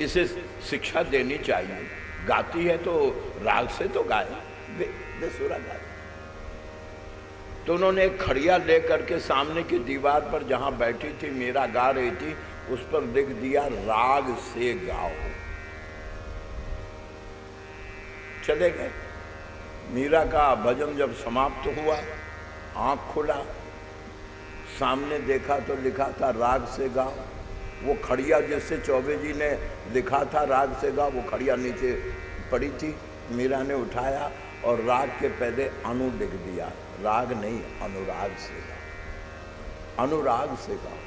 इसे शिक्षा देनी चाहिए। गाती है तो राग से तो गाए, बेसुरा गाए। तो उन्होंने एक खड़िया लेकर के सामने की दीवार पर जहां बैठी थी, मीरा गा रही थी, उस पर लिख दिया राग से गाओ। चले गए। मीरा का भजन जब समाप्त हुआ, आंख खुला, सामने देखा तो लिखा था राग से गाओ। वो खड़िया जिससे चौबे जी ने लिखा था राग से गाओ, वो खड़िया नीचे पड़ी थी। मीरा ने उठाया और राग के पहले अनु लिख दिया। राग नहीं, अनुराग से गाओ, अनुराग से गाओ।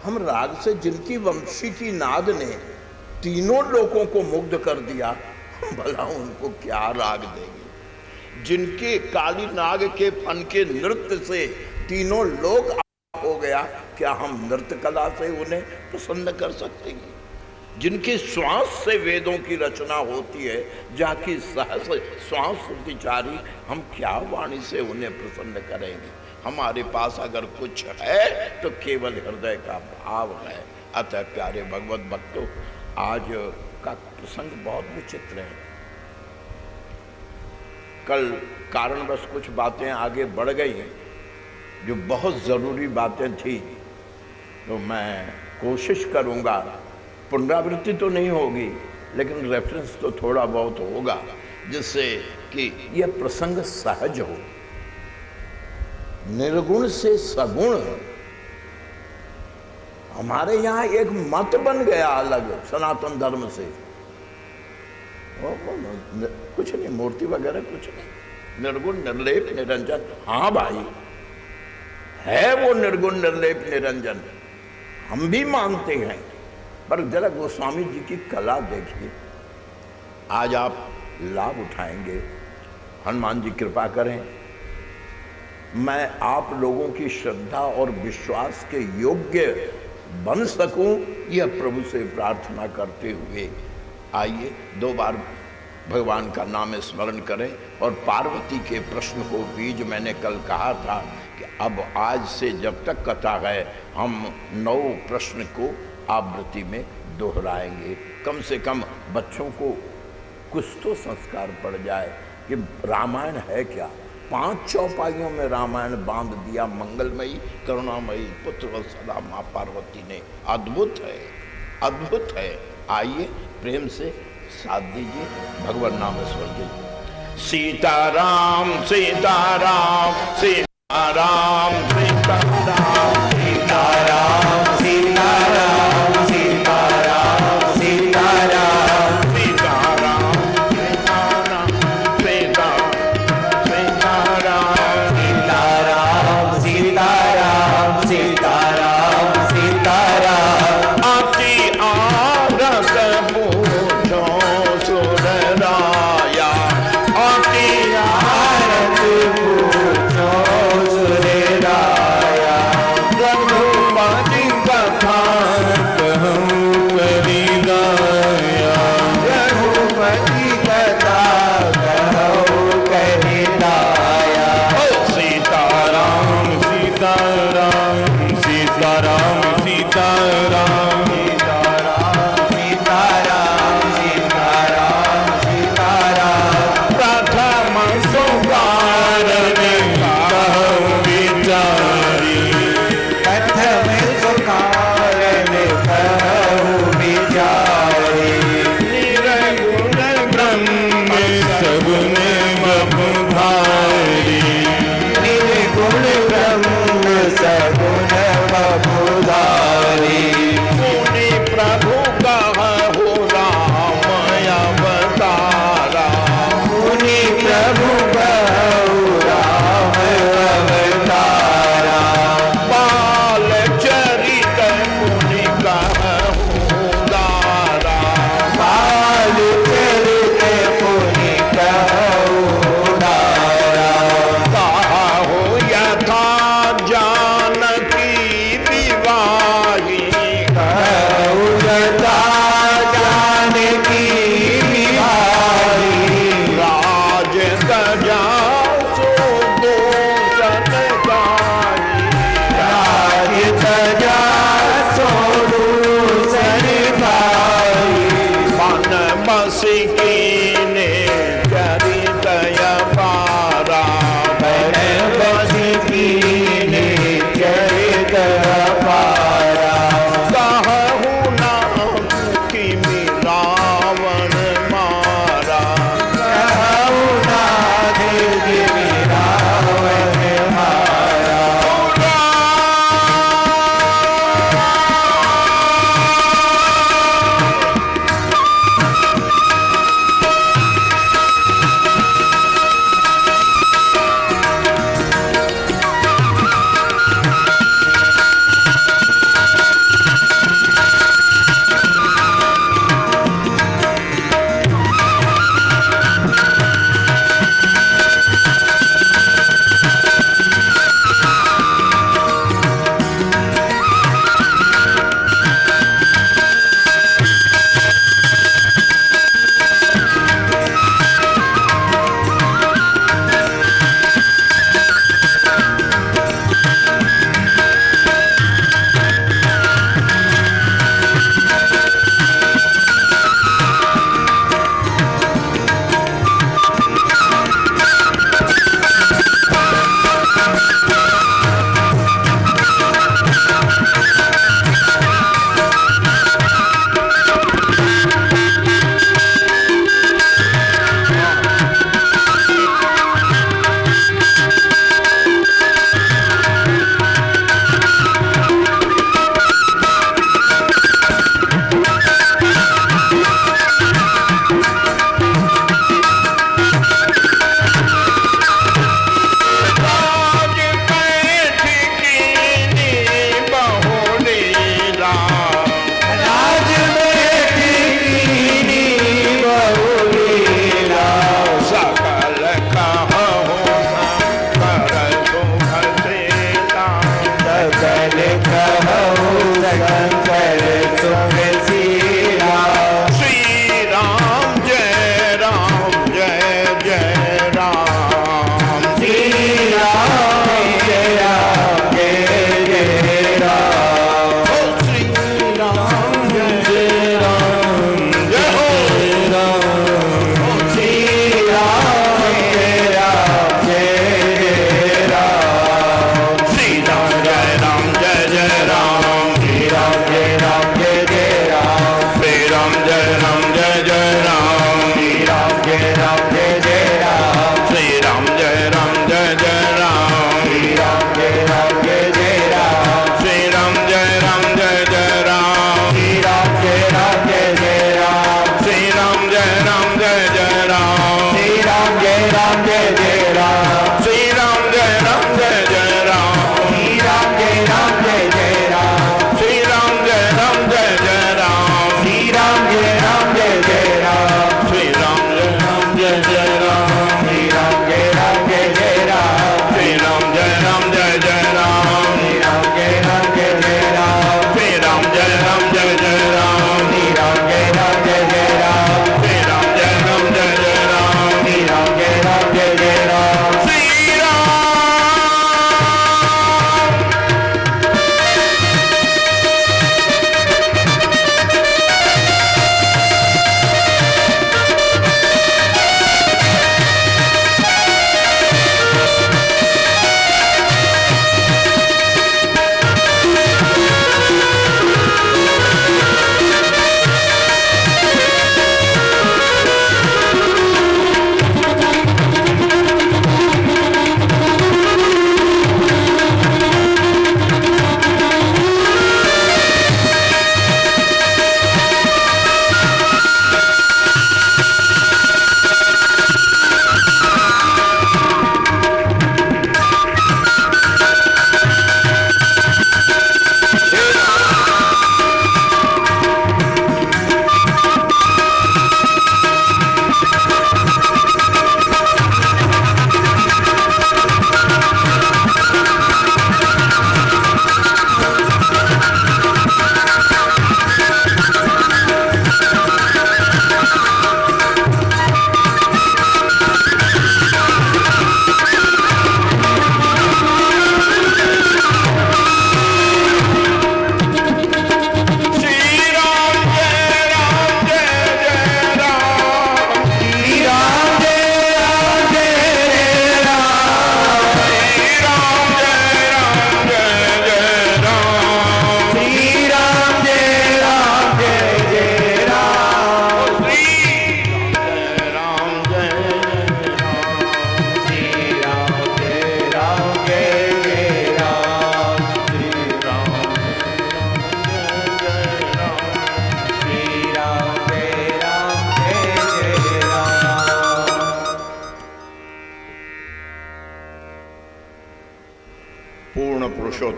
हम राग से, जिनकी वंशी की नाद ने तीनों लोगों को मुग्ध कर दिया, हम भला उनको क्या राग देंगे। जिनके काली नाग के फन के नृत्य से तीनों लोग हो गया, क्या हम नृत्य कला से उन्हें पसंद कर सकते हैं। जिनकी श्वास से वेदों की रचना होती है, जाकी सहस श्वास विचारी, हम क्या वाणी से उन्हें प्रसन्न करेंगे। हमारे पास अगर कुछ है तो केवल हृदय का भाव है। अतः प्यारे भगवत भक्तों, आज का प्रसंग बहुत विचित्र है। कल कारणवश कुछ बातें आगे बढ़ गई हैं जो बहुत ज़रूरी बातें थी, तो मैं कोशिश करूंगा, पुनरावृत्ति तो नहीं होगी लेकिन रेफरेंस तो थोड़ा बहुत होगा, जिससे कि यह प्रसंग सहज हो। निर्गुण से सगुण, हमारे यहाँ एक मत बन गया अलग सनातन धर्म से। कुछ नहीं, मूर्ति वगैरह कुछ नहीं, निर्गुण निर्लेप निरंजन। हाँ भाई, है वो निर्गुण निर्लेप निरंजन, हम भी मानते हैं, पर जरा गोस्वामी जी की कला देखिए। आज आप लाभ उठाएंगे, हनुमान जी कृपा करें, मैं आप लोगों की श्रद्धा और विश्वास के योग्य बन सकूं, यह प्रभु से प्रार्थना करते हुए आइए 2 बार भगवान का नाम स्मरण करें। और पार्वती के प्रश्न को बीज मैंने कल कहा था कि अब आज से जब तक कथा है, हम 9 प्रश्न को आवृत्ति में दोहराएंगे। कम से कम बच्चों को कुछ तो संस्कार पड़ जाए कि रामायण है क्या। 5 चौपाइयों में रामायण बांध दिया मंगलमयी करुणामयी पुत्र वत्सला माँ पार्वती ने। अद्भुत है, अद्भुत है। आइए प्रेम से साथ दीजिए, भगवान नाम स्मरण कीजिए। सीताराम सीताराम सीताराम सीताराम सीताराम सीताराम सीताराम सीताराम सीताराम सीताराम सीताराम। आपकी आरत पूछो सुरराया, आपकी आरत पूछो सुरेरा।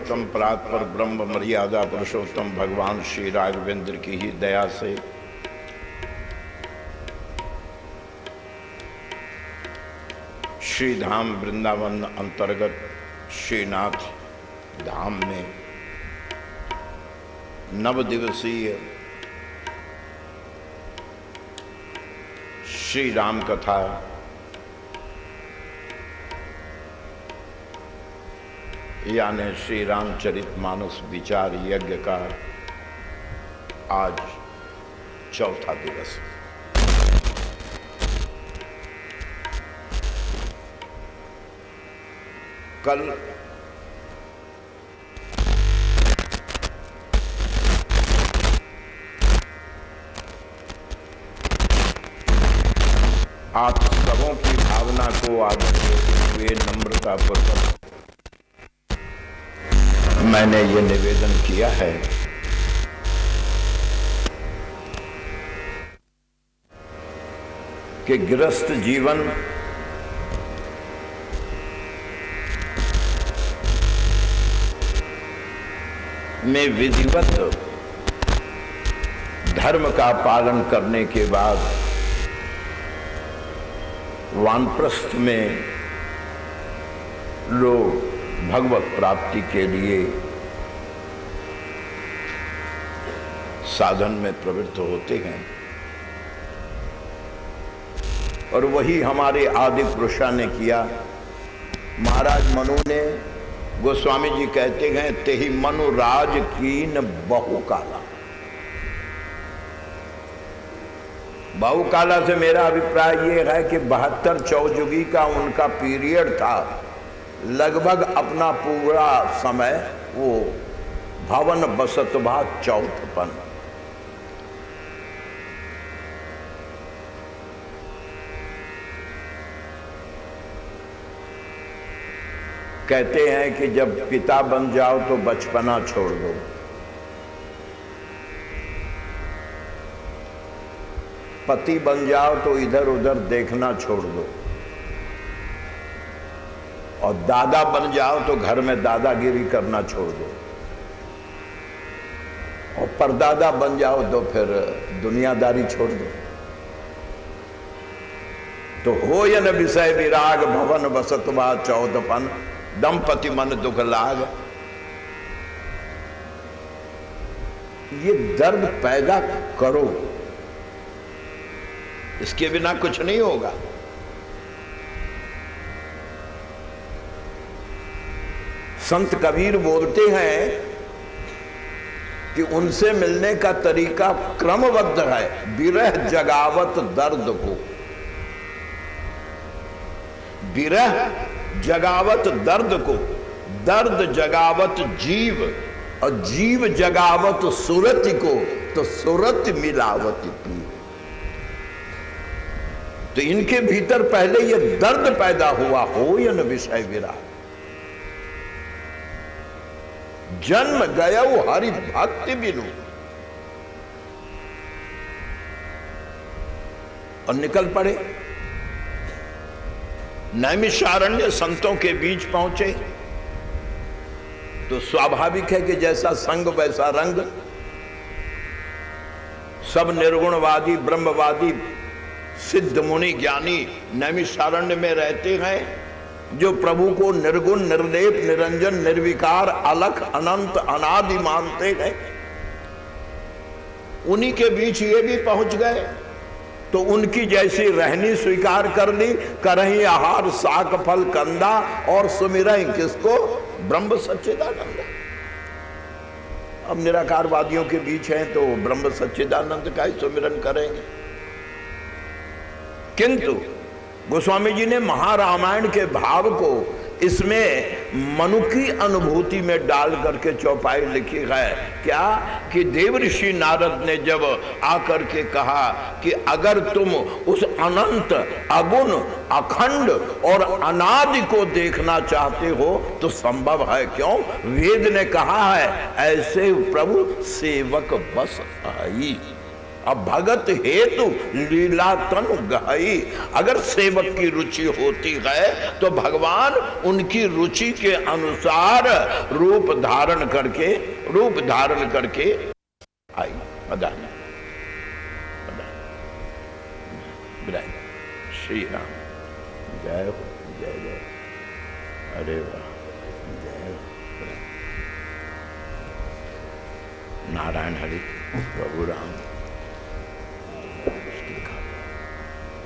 पुरुषोत्तम परात पर ब्रह्म मर्यादा पुरुषोत्तम भगवान श्री राघवेंद्र की ही दया से श्री धाम वृंदावन अंतर्गत श्रीनाथ धाम में 9 दिवसीय श्री राम कथा यानी श्री रामचरितमानस विचार यज्ञ का आज चौथा दिवस। कल आप सबों की भावना को आदर देते हुए नम्रता पूर्वक मैंने ये निवेदन किया है कि गृहस्थ जीवन में विधिवत धर्म का पालन करने के बाद वानप्रस्थ में लोग भगवत प्राप्ति के लिए साधन में प्रवृत्त होते हैं और वही हमारे आदि पुरुषा ने किया। महाराज मनु ने, गोस्वामी जी कहते हैं, तेहि मनु राज कीन बहु काला। बहु काला से मेरा अभिप्राय यह है कि 72 चौजुगी का उनका पीरियड था। लगभग अपना पूरा समय वो भवन बसतभा चौथपन। कहते हैं कि जब पिता बन जाओ तो बचपना छोड़ दो, पति बन जाओ तो इधर उधर देखना छोड़ दो, और दादा बन जाओ तो घर में दादागिरी करना छोड़ दो, और परदादा बन जाओ तो फिर दुनियादारी छोड़ दो। तो हो यन विषय विराग भवन बसतवा चौदपन दंपति मन दुख लाग। ये दर्द पैदा करो, इसके बिना कुछ नहीं होगा। संत कबीर बोलते हैं कि उनसे मिलने का तरीका क्रमबद्ध है। विरह जगावत दर्द को, विरह जगावत दर्द को, दर्द जगावत जीव, और जीव जगावत सुरति को, तो सुरति मिलावत पी। तो इनके भीतर पहले ये दर्द पैदा हुआ, हो या न विषय विराग। जन्म गयो हरि भक्ति बिनु, और निकल पड़े। नैमिषारण्य संतों के बीच पहुंचे तो स्वाभाविक है कि जैसा संग वैसा रंग। सब निर्गुणवादी ब्रह्मवादी सिद्ध मुनि ज्ञानी नैमिषारण्य में रहते हैं, जो प्रभु को निर्गुण निर्लेप निरंजन निर्विकार अलख अनंत अनादि मानते हैं। उन्हीं के बीच ये भी पहुंच गए तो उनकी जैसी रहनी स्वीकार कर ली। करही आहार साक फल कंदा, और सुमिरहि किसको? ब्रह्म सच्चिदानंद। अब निराकारवादियों के बीच हैं तो ब्रह्म सच्चिदानंद का ही सुमिरन करेंगे। किंतु गोस्वामी जी ने महारामायण के भाव को इसमें मनु की अनुभूति में डाल करके चौपाई लिखी है। क्या कि देवऋषि नारद ने जब आकर के कहा कि अगर तुम उस अनंत अगुण अखंड और अनादि को देखना चाहते हो तो संभव है। क्यों? वेद ने कहा है, ऐसे प्रभु सेवक बस आई। अब भगत हेतु लीला तनु गहई। अगर सेवक की रुचि होती है तो भगवान उनकी रुचि के अनुसार रूप धारण करके आई। बधाई श्री राम। जय हो, जय जय। अरे वाह, जय हो। नारायण हरि प्रभु राम।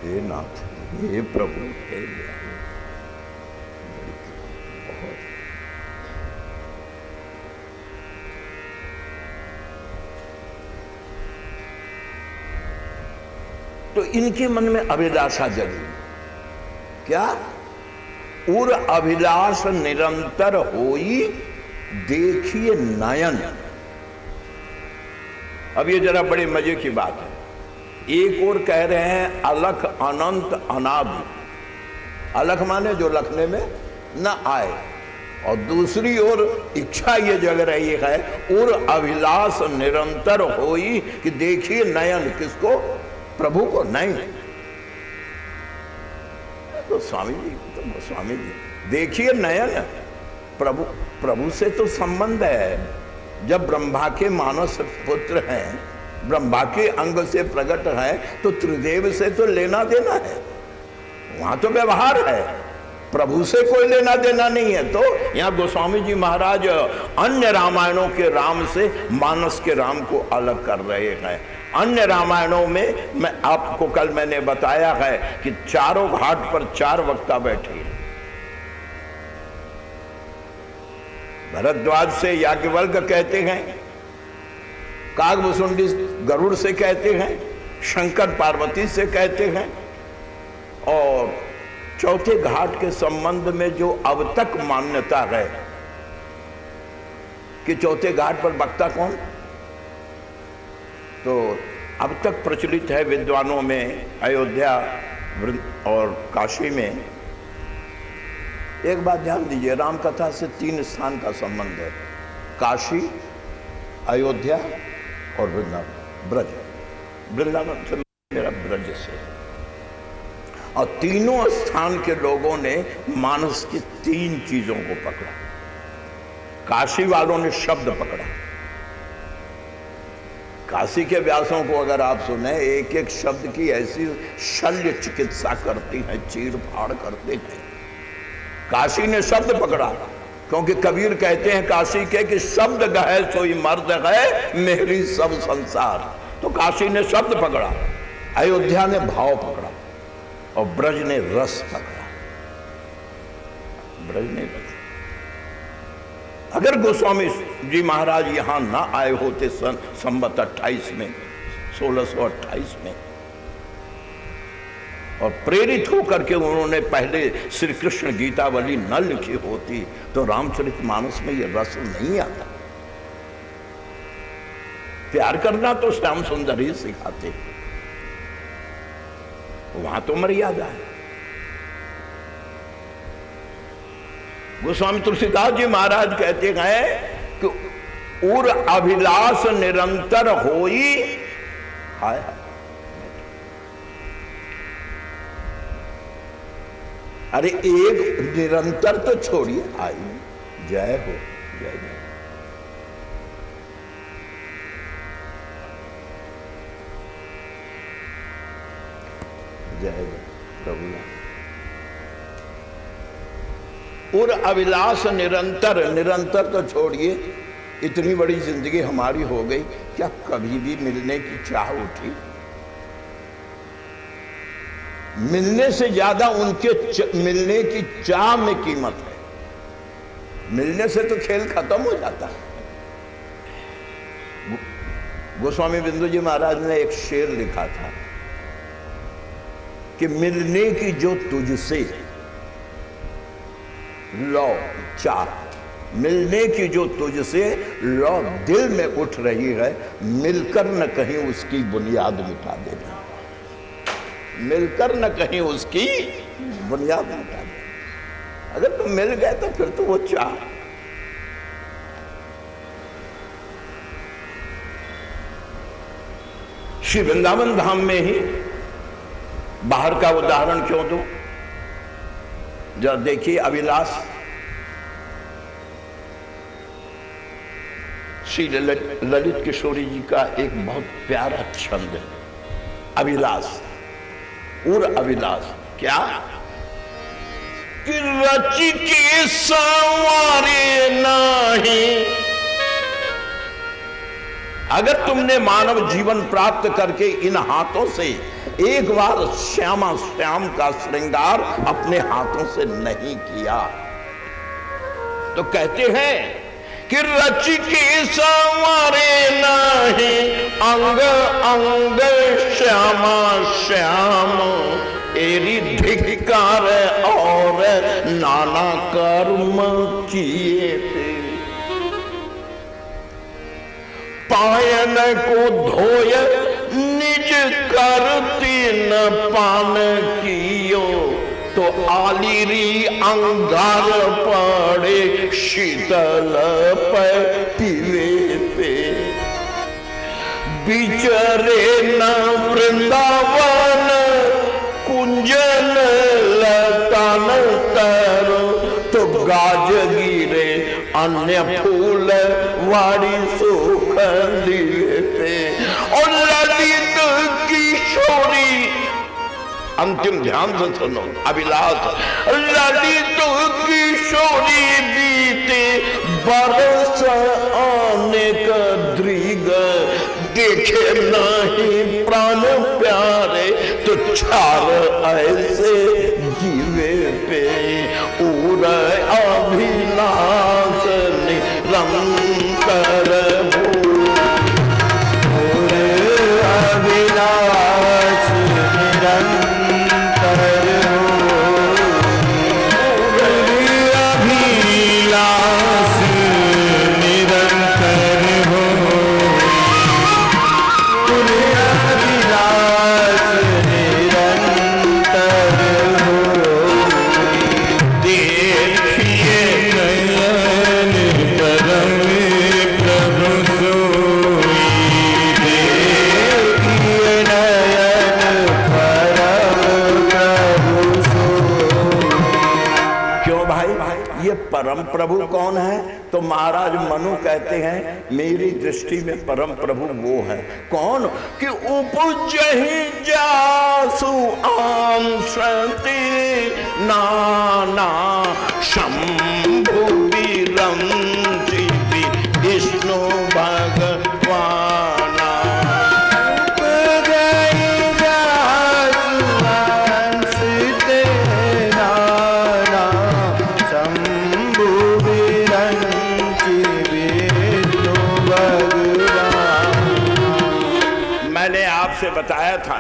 हे नाथ, हे प्रभु, हे बहुत। तो इनके मन में अभिलाषा जगी। क्या? उर अभिलाष निरंतर होई देखिए नयन। अब ये जरा बड़े मजे की बात है। एक और कह रहे हैं अलख अनंत अनादि। अलख माने जो लखने में न आए, और दूसरी ओर इच्छा ये जग रही है उर अभिलाष निरंतर होई कि देखिए नयन। किसको? प्रभु को। नहीं तो स्वामी जी देखिए नयन। प्रभु से तो संबंध है। जब ब्रह्मा के मानस पुत्र हैं, ब्रह्मा के अंग से प्रकट है, तो त्रिदेव से तो लेना देना है, वहां तो व्यवहार है। प्रभु से कोई लेना देना नहीं है। तो यहाँ गोस्वामी जी महाराज अन्य रामायणों के राम से मानस के राम को अलग कर रहे हैं। अन्य रामायणों में मैं आपको कल मैंने बताया है कि चारों घाट पर 4 वक्ता बैठे हैं। भरद्वाज से याज्ञवल्क्य कहते हैं, कागभूषुंडी गरुड़ से कहते हैं, शंकर पार्वती से कहते हैं, और चौथे घाट के संबंध में जो अब तक मान्यता है कि चौथे घाट पर वक्ता कौन, तो अब तक प्रचलित है विद्वानों में अयोध्या और काशी में। एक बात ध्यान दीजिए, राम कथा से 3 स्थान का संबंध है, काशी, अयोध्या और वृंदावन। ब्रज, वृंदावन से मेरा ब्रज से है। और तीनों स्थान के लोगों ने मानस की 3 चीजों को पकड़ा। काशी वालों ने शब्द पकड़ा। काशी के व्यासों को अगर आप सुने, एक एक शब्द की ऐसी शल्य चिकित्सा करती है, चीर फाड़ करते हैं। काशी ने शब्द पकड़ा, क्योंकि कबीर कहते हैं काशी के कि शब्द गए सोई मर्द है मेरी सब संसार। तो काशी ने शब्द पकड़ा, अयोध्या ने भाव पकड़ा, और ब्रज ने रस पकड़ा। ब्रज ने रस। अगर गोस्वामी जी महाराज यहां ना आए होते सन संवत 28 में, 1628 में, और प्रेरित होकर के उन्होंने पहले श्री कृष्ण गीतावली न लिखी होती, तो रामचरितमानस में ये रस नहीं आता। प्यार करना तो श्याम सुंदर ही सिखाते, वहां तो मर्यादा है। गोस्वामी तुलसीदास जी महाराज कहते हैं कि उर अभिलाष निरंतर होई। हाय हाय, अरे एक निरंतर तो छोड़िए, आई। जय हो, जय जय। जय प्रभु। और अभिलाष निरंतर, निरंतर तो छोड़िए, इतनी बड़ी जिंदगी हमारी हो गई, क्या कभी भी मिलने की चाह उठी? मिलने से ज्यादा उनके मिलने की चाह में कीमत है। मिलने से तो खेल खत्म हो जाता है। गोस्वामी बिंदु जी महाराज ने एक शेर लिखा था कि मिलने की जो तुझसे लो चाह, मिलने की जो तुझसे लो दिल में उठ रही है, मिलकर न कहीं उसकी बुनियाद मिटा देना। मिलकर न कहीं उसकी बुनियाद मिटा देना। अगर तुम मिल गए तो फिर तो वो चाह। श्री वृंदावन धाम में ही बाहर का उदाहरण क्यों दूं? जरा देखिए अभिलाष, श्री ललित किशोरी जी का एक बहुत प्यारा छंद है, अभिलाष। और अभिलाष क्या कि रचि के संवारे नहीं। अगर तुमने मानव जीवन प्राप्त करके इन हाथों से एक बार श्यामा श्याम का श्रृंगार अपने हाथों से नहीं किया, तो कहते हैं कि रचि के संवारे नहीं, अंग अंग श्यामा श्याम एरी धिक्कार और नाना कर्म किए थे। पायन को धोय निज करती न पान कियो, तो आलिरी अंगार पड़े शीतल पीवे पे। बिचरे न वृंदावन कुंजन लतान तरो, तो गाज गिरे अन्य फूल वाड़ी सुख लिए। और ललित किशोरी, अंतिम ध्यान से सुनो अभिलाष, ललित किशोरी बीते बरस अनेक दृग, देखे नहीं प्राण प्यारे, तो चार ऐसे जीवे पे। उर अभिलाष निरंतर हो, और अभिलाष निरंतर हो, अभिलाष निरंतर हो, अभिलाष निरंतर हो। देखिए नयन परम प्रभु सोई, देखिए नयन परम प्रभु सोई। क्यों भाई? ये परम प्रभु कौन है? तो महाराज मनु कहते हैं मेरी दृष्टि में परम प्रभु वो है। कौन? कि उपजहि जासु आंसति नाना शंभु विरंति विष्णु भगवाना। मैंने आपसे बताया था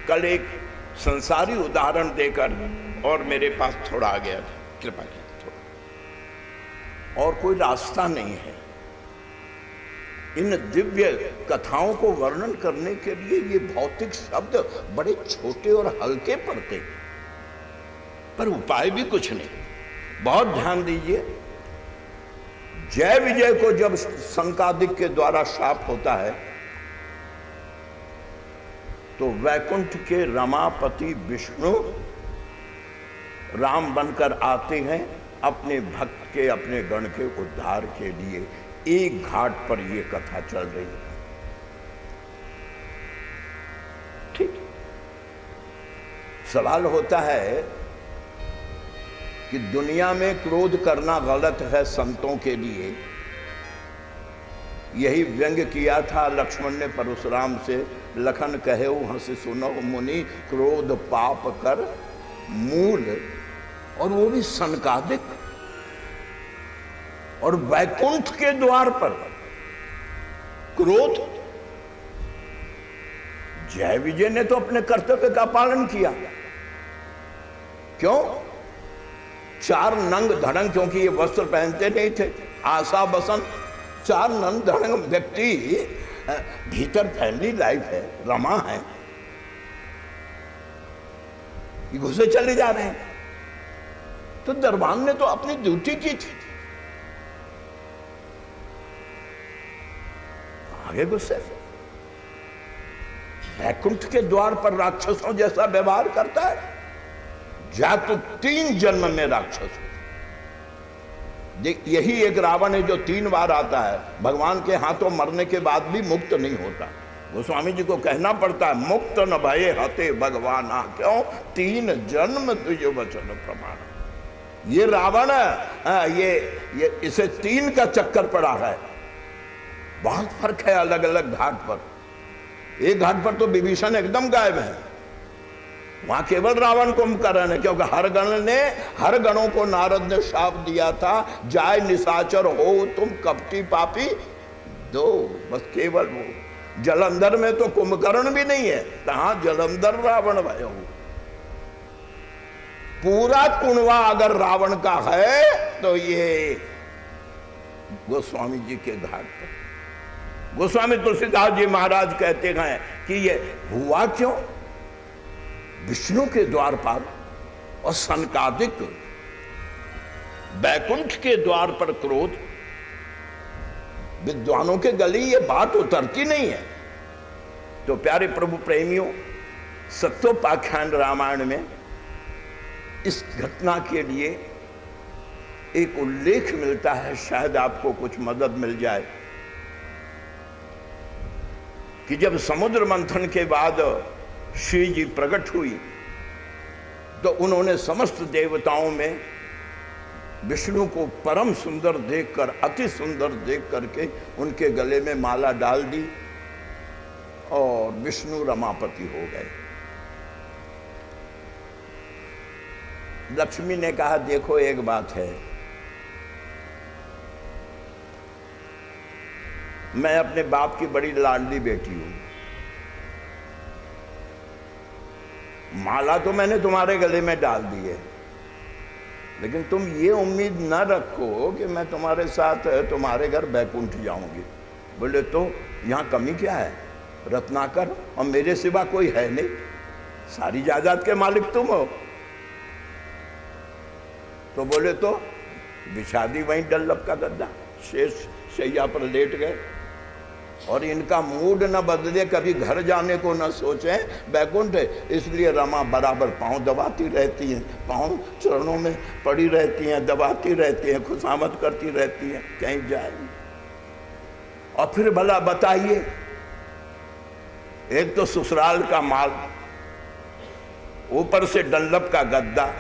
कल एक संसारी उदाहरण देकर, और मेरे पास थोड़ा आ गया था, कृपा की थोड़ा। और कोई रास्ता नहीं है इन दिव्य कथाओं को वर्णन करने के लिए। ये भौतिक शब्द बड़े छोटे और हल्के पड़ते, पर उपाय भी कुछ नहीं। बहुत ध्यान दीजिए, जय विजय को जब संकादिक के द्वारा शाप होता है, तो वैकुंठ के रमापति विष्णु राम बनकर आते हैं अपने भक्त के, अपने गण के उद्धार के लिए। एक घाट पर यह कथा चल रही है, ठीक। सवाल होता है कि दुनिया में क्रोध करना गलत है संतों के लिए। यही व्यंग्य किया था लक्ष्मण ने परशुराम से, लखन कहे हंस सुनो मुनि, क्रोध पाप कर मूल। और वो भी संकादिक, और वैकुंठ के द्वार पर क्रोध। जय विजय ने तो अपने कर्तव्य का पालन किया। क्यों? चार नंग धड़ंग, क्योंकि ये वस्त्र पहनते नहीं थे, आशा बसन, चार नंग धड़ंग व्यक्ति, भीतर फैमिली लाइफ है, रमा है, ये घुसे चले जा रहे हैं। तो दरबान ने तो अपनी ड्यूटी की थी, आगे गुस्से। वैकुंठ के द्वार पर राक्षसों जैसा व्यवहार करता है। जा तो 3 जन्म में राक्षस। यही एक रावण है जो 3 बार आता है, भगवान के हाथों मरने के बाद भी मुक्त नहीं होता। गोस्वामी जी को कहना पड़ता है मुक्त न भये हते भगवान। क्यों? 3 जन्म तुझे वचन प्रमाण। ये रावण ये इसे 3 का चक्कर पड़ा है। बहुत फर्क है अलग अलग घाट पर। एक घाट पर तो विभीषण एकदम गायब है, वहां केवल रावण कुंभकर्ण है, क्योंकि हर गणों को नारद ने शाप दिया था, जाय निशाचर हो तुम कपटी पापी दो। बस केवल वो जलंधर में तो कुंभकर्ण भी नहीं है, कहां जलंधर रावण भयो। पूरा कुणवा अगर रावण का है तो ये गोस्वामी जी के घाट पर। गोस्वामी तुलसीदास जी महाराज कहते हैं कि ये हुआ क्यों? विष्णु के द्वार पर और सनकादिक बैकुंठ के द्वार पर क्रोध। विद्वानों के गली ये बात उतरती नहीं है। तो प्यारे प्रभु प्रेमियों, सत्योपाख्यान रामायण में इस घटना के लिए एक उल्लेख मिलता है, शायद आपको कुछ मदद मिल जाए। कि जब समुद्र मंथन के बाद श्री जी प्रकट हुई तो उन्होंने समस्त देवताओं में विष्णु को परम सुंदर देखकर, अति सुंदर देख करके उनके गले में माला डाल दी और विष्णु रमापति हो गए। लक्ष्मी ने कहा देखो एक बात है, मैं अपने बाप की बड़ी लाडली बेटी हूं। माला तो मैंने तुम्हारे गले में डाल दी है, लेकिन तुम ये उम्मीद न रखो कि मैं तुम्हारे साथ तुम्हारे घर बैकुंठ जाऊंगी। बोले तो यहां कमी क्या है? रत्नाकर और मेरे सिवा कोई है नहीं, सारी जायदाद के मालिक तुम हो। तो बोले तो बिछा दी वहीं डल्लभ का गद्दा, शेष शैया पर लेट गए। और इनका मूड न बदले, कभी घर जाने को न सोचे, बैकुंठ है। इसलिए रमा बराबर पांव दबाती रहती हैं, पांव चरणों में पड़ी रहती हैं, दबाती रहती हैं, खुशामद करती रहती हैं, कहीं जाए। और फिर भला बताइए, एक तो ससुराल का माल, ऊपर से डल्लभ का गद्दा,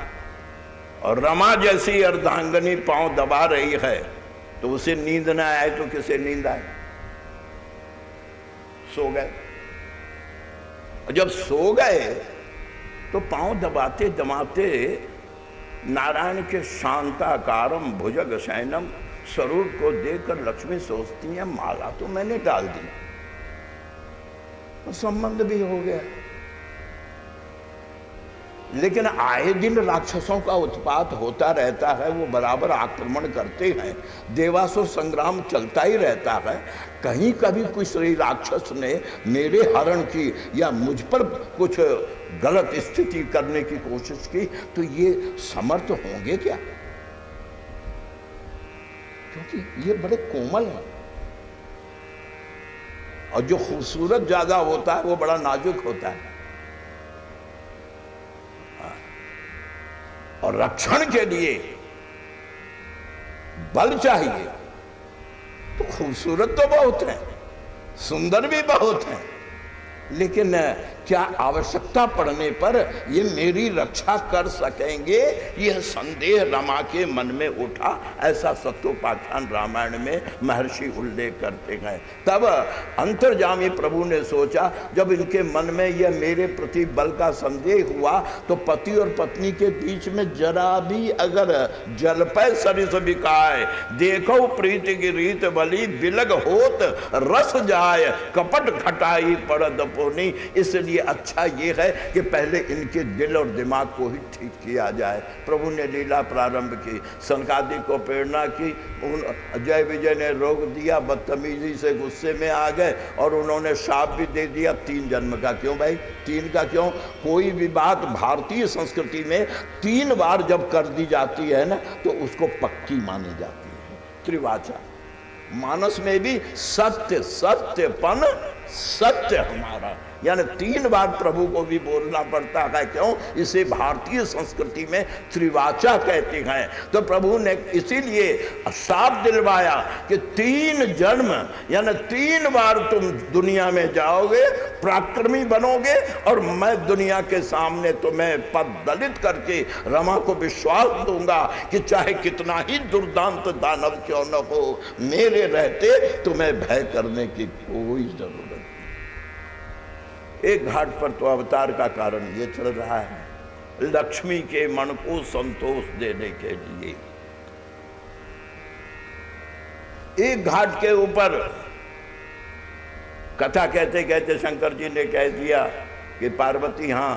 और रमा जैसी अर्धांगनी पांव दबा रही है, तो उसे नींद ना आए तो किसे नींद आए? सो गए। और जब सो गए तो पांव दबाते दबाते नारायण के शांताकारम भुजग शयनम स्वरूप को देखकर लक्ष्मी सोचती है माला तो मैंने डाल दी, तो संबंध भी हो गया। लेकिन आए दिन राक्षसों का उत्पात होता रहता है, वो बराबर आक्रमण करते हैं, देवासुर संग्राम चलता ही रहता है। कहीं कभी कोई राक्षस ने मेरे हरण की या मुझ पर कुछ गलत स्थिति करने की कोशिश की तो ये समर्थ होंगे क्या? क्योंकि ये बड़े कोमल हैं, और जो खूबसूरत ज्यादा होता है वो बड़ा नाजुक होता है। और रक्षण के लिए बल चाहिए, तो खूबसूरत तो बहुत है, सुंदर भी बहुत है, लेकिन क्या आवश्यकता पड़ने पर ये मेरी रक्षा कर सकेंगे, यह संदेह रमा के मन में उठा। ऐसा सत्योपाख्यान रामायण में महर्षि उल्लेख करते हैं। तब अंतर्जामी प्रभु ने सोचा, जब इनके मन में यह मेरे प्रति बल का संदेह हुआ, तो पति और पत्नी के बीच में जरा भी अगर जलपै सरिस बिकाय, देखो प्रीति की रीत बली, बिलग होत रस जाय, कपट खटाई पड़द पोनी। इसलिए अच्छा ये है कि पहले इनके दिल और दिमाग को ही ठीक किया जाए। प्रभु ने लीला प्रारंभ की, सनकादि को प्रेरणा की, जय विजय ने रोक दिया, बदतमीजी से गुस्से में आ गए और उन्होंने शाप भी दे दिया 3 जन्म का। क्यों भाई 3 का क्यों? कोई भी बात भारतीय संस्कृति में 3 बार जब कर दी जाती है ना तो उसको पक्की मानी जाती है। त्रिवाचा मानस में भी सत्य, सत्यपन, सत्य हमारा, यानी 3 बार प्रभु को भी बोलना पड़ता है। क्यों? इसे भारतीय संस्कृति में त्रिवाचा कहते हैं। तो प्रभु ने इसीलिए साफ दिलवाया कि 3 जन्म यानी 3 बार तुम दुनिया में जाओगे, पराक्रमी बनोगे और मैं दुनिया के सामने तुम्हें पद दलित करके रमा को विश्वास दूंगा कि चाहे कितना ही दुर्दांत दानव क्यों न हो, मेरे रहते तुम्हें भय करने की कोई जरूरत नहीं। एक घाट पर तो अवतार का कारण ये चल रहा है, लक्ष्मी के मन को संतोष देने के लिए। एक घाट के ऊपर कथा कहते कहते शंकर जी ने कह दिया कि पार्वती, हां,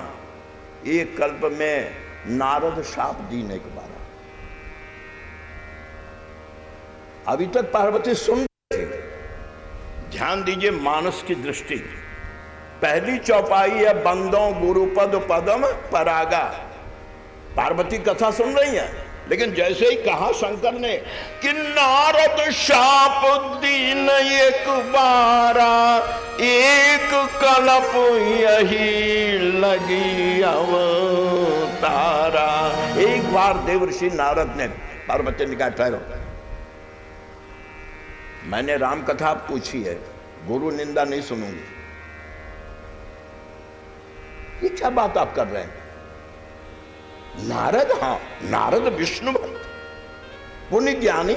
एक कल्प में नारद शाप दीने के बारे। अभी तक पार्वती सुन रही थी। ध्यान दीजिए मानस की दृष्टि। पहली चौपाई है बंदों गुरुपद पदम परागा। पार्वती कथा सुन रही है, लेकिन जैसे ही कहा शंकर ने कि नारद शाप दीन एक बारा, एक कल्प यही लगी अवतारा। एक बार देवर्षि नारद ने पार्वती ने कहा, ठहरो, मैंने राम कथा पूछी है, गुरु निंदा नहीं सुनूंगी। ये क्या बात आप कर रहे हैं? नारद, हाँ, नारद विष्णु भक्त, पुण्य ज्ञानी,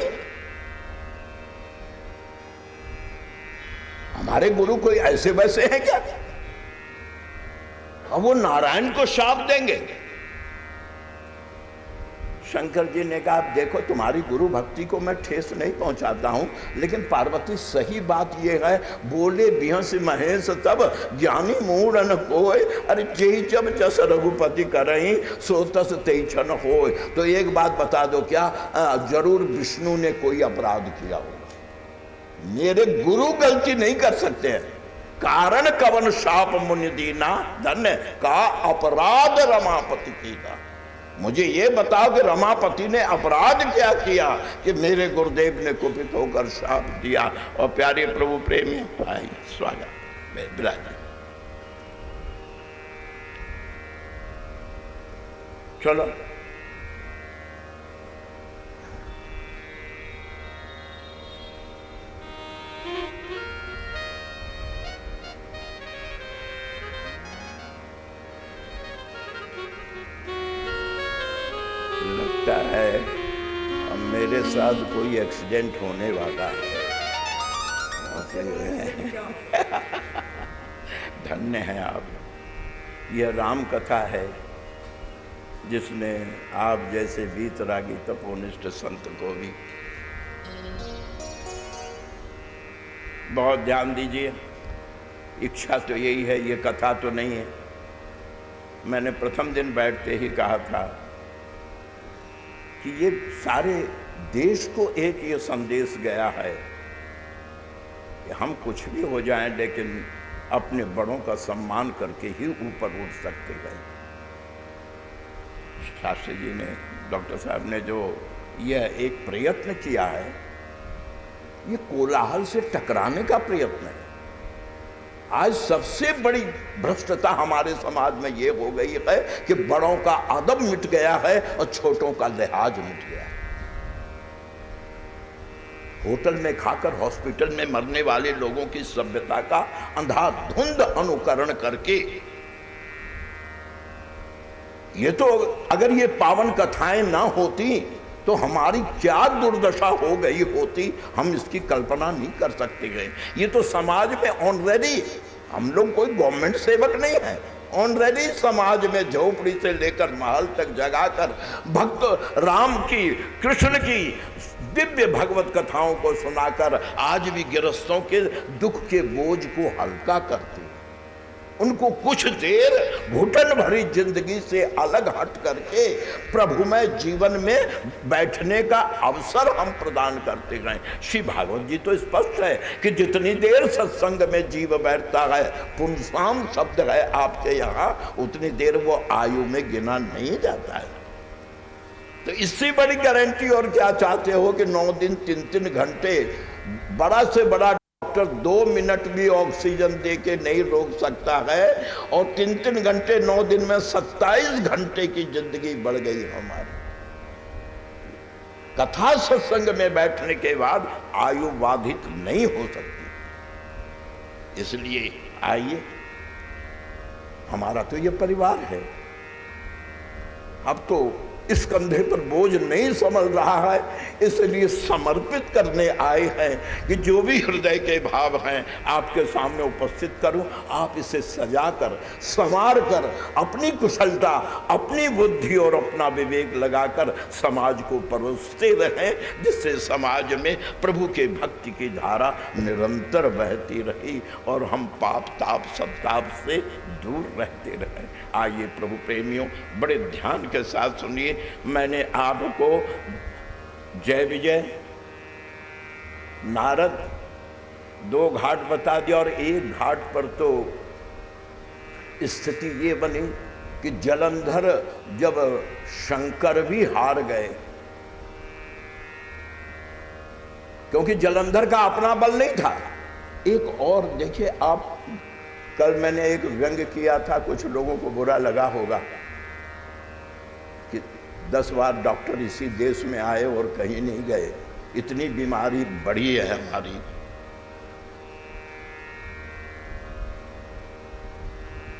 हमारे गुरु कोई ऐसे वैसे हैं क्या? अब वो नारायण को शाप देंगे? शंकर जी ने कहा, देखो तुम्हारी गुरु भक्ति को मैं ठेस नहीं पहुंचाता हूं, लेकिन पार्वती सही बात यह है, बोले बिहस महेश तब ज्ञानी मूढ़ न कोय, अरे जेहि जब जस रघुपति करही सो तस तेहि क्षण होय। तो एक बात बता दो, क्या जरूर विष्णु ने कोई अपराध किया होगा? मेरे गुरु गलती नहीं कर सकते हैं। कारण कवन शाप मुनि दीना, धन्य का अपराध रमापति कीना। मुझे ये बताओ कि रमापति ने अपराध क्या किया कि मेरे गुरुदेव ने कुपित होकर शाप दिया? और प्यारे प्रभु प्रेमी, आइए, स्वागत में विराज। चलो, लगता है अब मेरे साथ कोई एक्सीडेंट होने वाला है। धन्य है आप। यह राम कथा है जिसने आप जैसे वीतरागी तपोनिष्ठ संत को भी बहुत ध्यान दीजिए। इच्छा तो यही है, ये कथा तो नहीं है। मैंने प्रथम दिन बैठते ही कहा था कि ये सारे देश को एक ये संदेश गया है कि हम कुछ भी हो जाएं, लेकिन अपने बड़ों का सम्मान करके ही ऊपर उठ सकते हैं। शास्त्री जी ने, डॉक्टर साहब ने जो यह एक प्रयत्न किया है, ये कोलाहल से टकराने का प्रयत्न है। आज सबसे बड़ी भ्रष्टता हमारे समाज में ये हो गई है कि बड़ों का अदब मिट गया है और छोटों का लिहाज मिट गया है। होटल में खाकर हॉस्पिटल में मरने वाले लोगों की सभ्यता का अंधाधुंध अनुकरण करके, ये तो अगर ये पावन कथाएं ना होती तो हमारी क्या दुर्दशा हो गई होती, हम इसकी कल्पना नहीं कर सकते गए। ये तो समाज में ऑनरेडी, हम लोग कोई गवर्नमेंट सेवक नहीं है, ऑनरेडी समाज में झोपड़ी से लेकर महल तक जगाकर भक्त राम की, कृष्ण की दिव्य भगवत कथाओं को सुनाकर आज भी गृहस्थों के दुख के बोझ को हल्का करते, उनको कुछ देर घुटन भरी जिंदगी से अलग हट करके प्रभुमय जीवन में बैठने का अवसर हम प्रदान करते गए। श्री भागवत जी तो स्पष्ट है कि जितनी देर सत्संग में जीव बैठता है, पुंसाम शब्द है आपके यहाँ, उतनी देर वो आयु में गिना नहीं जाता है। तो इससे बड़ी गारंटी और क्या चाहते हो कि 9 दिन 3-3 घंटे बड़ा से बड़ा डॉक्टर 2 मिनट भी ऑक्सीजन दे के नहीं रोक सकता है, और 3-3 घंटे 9 दिन में 27 घंटे की जिंदगी बढ़ गई हमारी। कथा सत्संग में बैठने के बाद आयु बाधित नहीं हो सकती। इसलिए आइए, हमारा तो ये परिवार है, अब तो इस कंधे पर बोझ नहीं समझ रहा है, इसलिए समर्पित करने आए हैं कि जो भी हृदय के भाव हैं आपके सामने उपस्थित करूं। आप इसे सजाकर संवार कर अपनी कुशलता, अपनी बुद्धि और अपना विवेक लगाकर समाज को परोसते रहें, जिससे समाज में प्रभु के भक्ति की धारा निरंतर बहती रही और हम पाप ताप संताप से दूर रहते रहे। आइए प्रभु प्रेमियों, बड़े ध्यान के साथ सुनिए। मैंने आपको जय विजय, नारद 2 घाट बता दिया, और एक घाट पर तो स्थिति ये बनी कि जलंधर जब शंकर भी हार गए, क्योंकि जलंधर का अपना बल नहीं था। एक और देखिए आप, कल मैंने एक व्यंग किया था, कुछ लोगों को बुरा लगा होगा कि 10 बार डॉक्टर इसी देश में आए और कहीं नहीं गए, इतनी बीमारी बढ़ी है हमारी।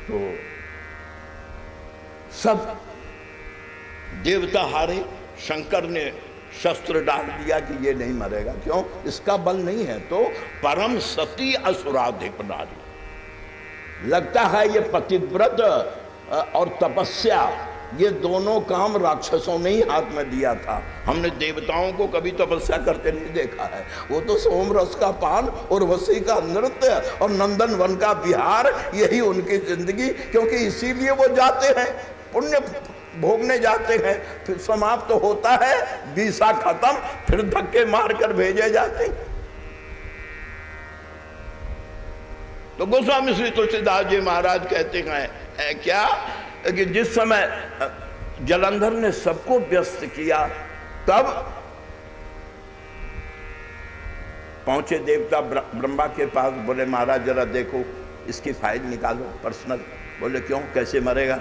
तो सब देवता हारे, शंकर ने शस्त्र डाल दिया कि ये नहीं मरेगा, क्यों? इसका बल नहीं है। तो परम सती असुराधिप नारी, लगता है ये पतिव्रत और तपस्या, ये दोनों काम राक्षसों ने ही हाथ में दिया था। हमने देवताओं को कभी तपस्या करते नहीं देखा है। वो तो सोमरस का पान और वसी का नृत्य और नंदन वन का विहार, यही उनकी जिंदगी। क्योंकि इसीलिए वो जाते हैं, पुण्य भोगने जाते हैं, फिर समाप्त तो होता है, बीसा खत्म, फिर धक्के मार कर भेजे जाते हैं। तो गोस्वामी श्री तुलसीदास जी महाराज कहते हैं क्या कि जिस समय जलंधर ने सबको व्यस्त किया, तब पहुंचे देवता ब्रह्मा के पास, बोले महाराज जरा देखो इसकी फाइल निकालो पर्सनल। बोले क्यों, कैसे मरेगा?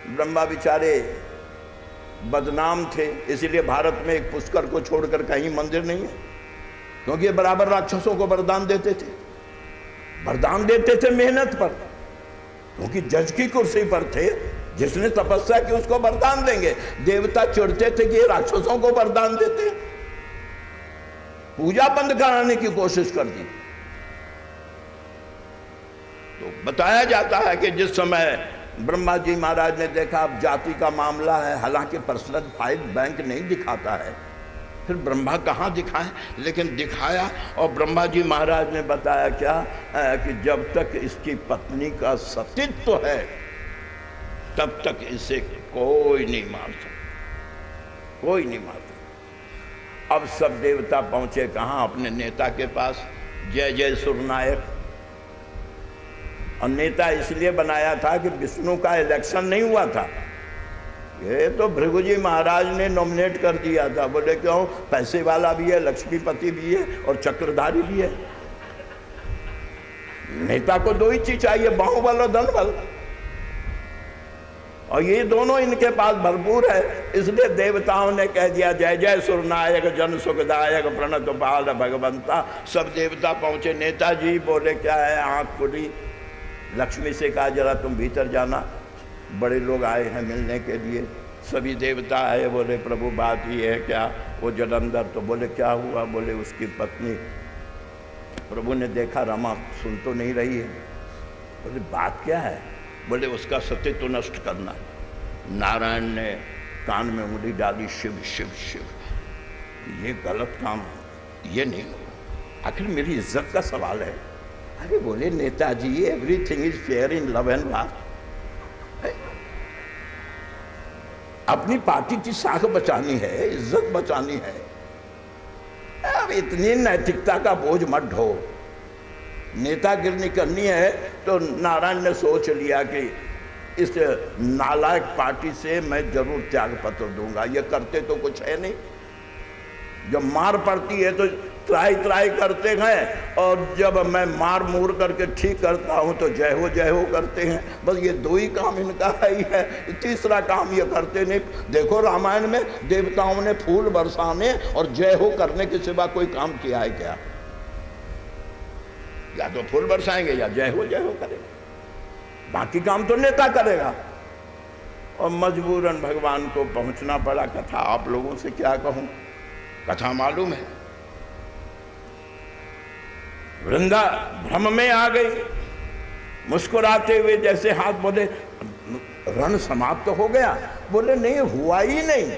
ब्रह्मा बेचारे बदनाम थे, इसीलिए भारत में एक पुष्कर को छोड़कर कहीं मंदिर नहीं है, क्योंकि ये बराबर राक्षसों को वरदान देते थे, वरदान देते थे मेहनत पर, क्योंकि जज की कुर्सी पर थे, जिसने तपस्या की उसको वरदान देंगे। देवता चिढ़ते थे कि ये राक्षसों को वरदान देते, पूजा बंद कराने की कोशिश कर दी। तो बताया जाता है कि जिस समय ब्रह्मा जी महाराज ने देखा अब जाति का मामला है, हालांकि पर्सनल फाइल बैंक नहीं दिखाता है, फिर ब्रह्मा कहाँ दिखाएं, लेकिन दिखाया, और ब्रह्मा जी महाराज ने बताया क्या कि जब तक इसकी पत्नी का सतीत्व है तब तक इसे कोई नहीं मार सकता, कोई नहीं मार सकता। अब सब देवता पहुंचे कहाँ? अपने नेता के पास, जय जय सुरनायक। और नेता इसलिए बनाया था कि विष्णु का इलेक्शन नहीं हुआ था, ये तो भृगु जी महाराज ने नॉमिनेट कर दिया था। बोले क्यों? पैसे वाला भी है, लक्ष्मीपति भी है और चक्रधारी भी है। नेता को 2 ही चीज चाहिए, बाहुबल और धनबल, और ये दोनों इनके पास भरपूर है। इसलिए देवताओं ने कह दिया जय जय सुरनायक जन सुखदायक प्रणत बाल भगवंता। सब देवता पहुंचे, नेताजी बोले क्या है, आंख खुली, लक्ष्मी से कहा जरा तुम भीतर जाना, बड़े लोग आए हैं मिलने के लिए। सभी देवता आए, बोले प्रभु बात ये है क्या? वो जलंधर, तो बोले क्या हुआ? बोले उसकी पत्नी, प्रभु ने देखा रमा सुन तो नहीं रही है। बोले बात क्या है? बोले उसका सतीत्व नष्ट करना। नारायण ने कान में उंगली डाली, शिव शिव शिव, ये गलत काम, ये नहीं हो, आखिर मेरी इज्जत का सवाल है। अरे बोले Netaji everything is fair in love and वार, अपनी पार्टी की साख बचानी है, इज्जत बचानी है, अब इतनी नैतिकता का बोझ मत ढो। नेतागिरी करनी है तो नारायण ने सोच लिया कि इस नालायक पार्टी से मैं जरूर त्याग पत्र दूंगा। ये करते तो कुछ है नहीं, जब मार पड़ती है तो त्राई करते हैं, और जब मैं मार मूर करके ठीक करता हूं तो जय हो करते हैं। बस ये दो ही काम इनका ही है, तीसरा काम ये करते नहीं। देखो रामायण में देवताओं ने फूल बरसाने और जय हो करने के सिवा कोई काम किया है क्या? या तो फूल बरसाएंगे या जय हो करेंगे, बाकी काम तो नेता करेगा। और मजबूरन भगवान को पहुंचना पड़ा। कथा आप लोगों से क्या कहूं, कथा मालूम है। वृंदा भ्रम में आ गई, मुस्कुराते हुए जैसे हाथ, बोले रण समाप्त हो गया। बोले नहीं, हुआ ही नहीं,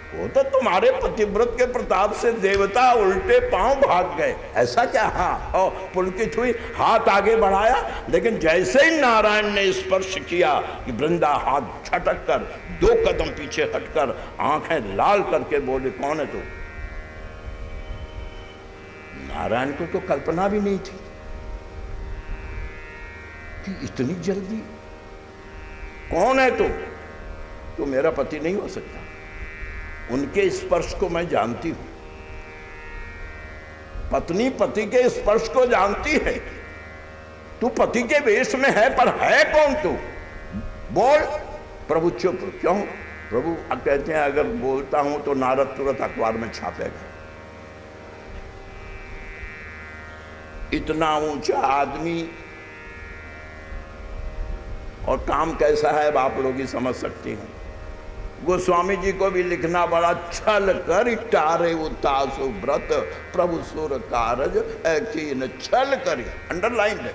वो तो तुम्हारे पतिव्रत के प्रताप से देवता उल्टे पांव भाग गए। ऐसा क्या? हाँ, और पुलकित हुई, हाथ आगे बढ़ाया, लेकिन जैसे ही नारायण ने स्पर्श किया कि वृंदा हाथ छटक कर 2 कदम पीछे हटकर आंखें लाल करके बोले कौन है तू? नारायण को तो कल्पना भी नहीं थी कि इतनी जल्दी। कौन है तू? तो मेरा पति नहीं हो सकता। उनके स्पर्श को मैं जानती हूं, पत्नी पति के स्पर्श को जानती है। तू पति के वेश में है, पर है कौन तू? बोल। प्रभु चुप। क्यों? प्रभु कहते हैं अगर बोलता हूं तो नारद तुरंत अखबार में छापेगा। इतना ऊंचा आदमी, और काम कैसा है अब आप लोग ही समझ सकते हैं। गोस्वामी जी को भी लिखना बड़ा, छल कर टारे उतासु व्रत प्रभु सुर कारज ऐकीन छल करी, अंडरलाइन है।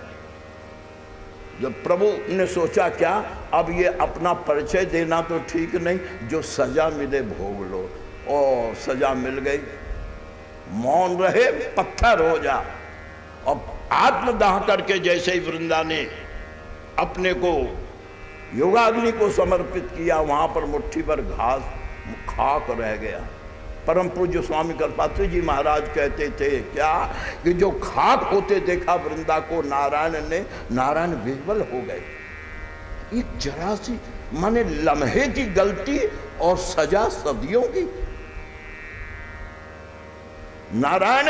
जब प्रभु ने सोचा क्या, अब ये अपना परिचय देना तो ठीक नहीं, जो सजा मिले भोग लो। और सजा मिल गई, मौन रहे, पत्थर हो जा। और आत्मदाह करके जैसे ही वृंदा ने अपने को योगाग्नि को समर्पित किया, वहां पर मुट्ठी भर घास खाक रह गया। परम पूज्य स्वामी कृपात्री जी महाराज कहते थे क्या, कि जो खाक होते देखा वृंदा को नारायण ने, नारायण विह्वल हो गए। एक जरा सी माने लम्हे की गलती और सजा सदियों की। नारायण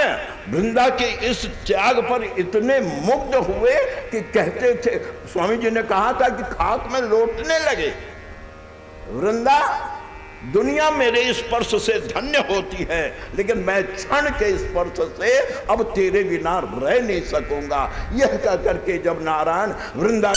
वृंदा के इस त्याग पर इतने मुग्ध हुए कि कहते थे, स्वामी जी ने कहा था कि खाक में लौटने लगे, वृंदा दुनिया मेरे स्पर्श से धन्य होती है, लेकिन मैं क्षण के स्पर्श से अब तेरे बिना रह नहीं सकूंगा। यह कह करके जब नारायण वृंदा